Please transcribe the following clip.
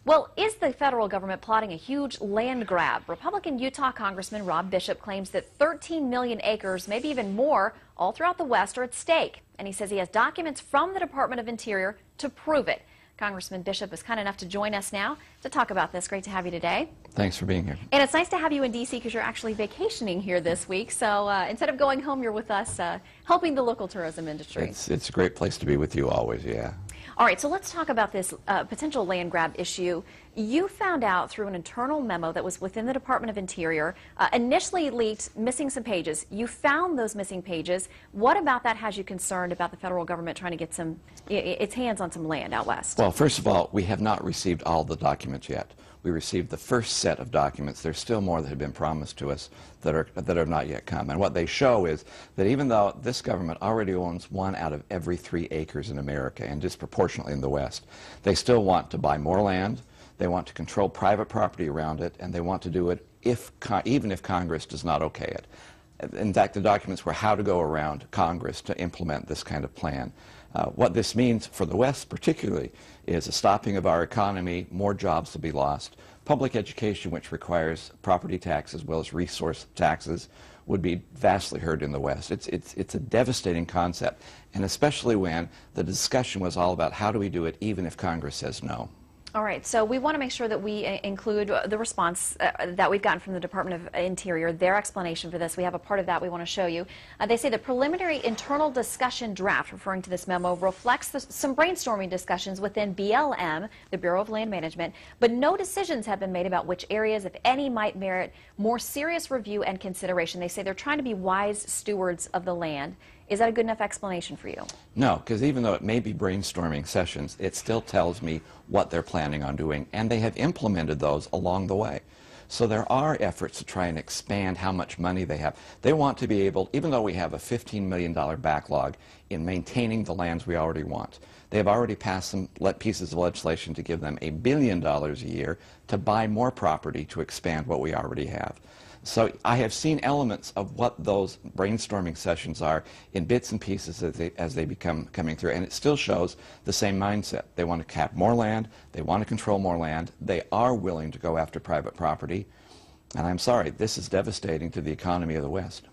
Well, is the federal government plotting a huge land grab? Republican Utah Congressman Rob Bishop claims that 13 million acres, maybe even more, all throughout the West are at stake. And he says he has documents from the Department of Interior to prove it. Congressman Bishop is kind enough to join us now to talk about this. Great to have you today. Thanks for being here. And it's nice to have you in D.C. because you're actually vacationing here this week. So instead of going home, you're with us helping the local tourism industry. It's a great place to be with you always, yeah. All right, so let's talk about this potential land grab issue. You found out through an internal memo that was within the Department of Interior, initially leaked, missing some pages. You found those missing pages. What about that has you concerned about the federal government trying to get its hands on some land out west? Well, first of all, we have not received all the documents yet. We received the first set of documents. There's still more that have been promised to us that have not yet come. And what they show is that even though this government already owns 1 out of every 3 acres in America, and disproportionately in the West, they still want to buy more land, they want to control private property around it, and they want to do it even if Congress does not okay it. In fact, the documents were how to go around Congress to implement this kind of plan. What this means for the West particularly is a stopping of our economy, more jobs will be lost. Public education, which requires property tax as well as resource taxes, would be vastly hurt in the West. It's a devastating concept, and especially when the discussion was all about how do we do it even if Congress says no. All right, so we want to make sure that we include the response that we've gotten from the Department of Interior, their explanation for this. We have a part of that we want to show you. They say the preliminary internal discussion draft, referring to this memo, reflects some brainstorming discussions within BLM, the Bureau of Land Management, but no decisions have been made about which areas, if any, might merit more serious review and consideration. They say they're trying to be wise stewards of the land. Is that a good enough explanation for you? No, because even though it may be brainstorming sessions, it still tells me what they're planning on doing, and they have implemented those along the way. So there are efforts to try and expand how much money they have. They want to be able, even though we have a $15 million backlog in maintaining the lands we already want, they have already passed some pieces of legislation to give them $1 billion a year to buy more property to expand what we already have. So I have seen elements of what those brainstorming sessions are in bits and pieces as they become coming through, and it still shows the same mindset. They want to cap more land, they want to control more land, they are willing to go after private property, and I'm sorry, this is devastating to the economy of the West.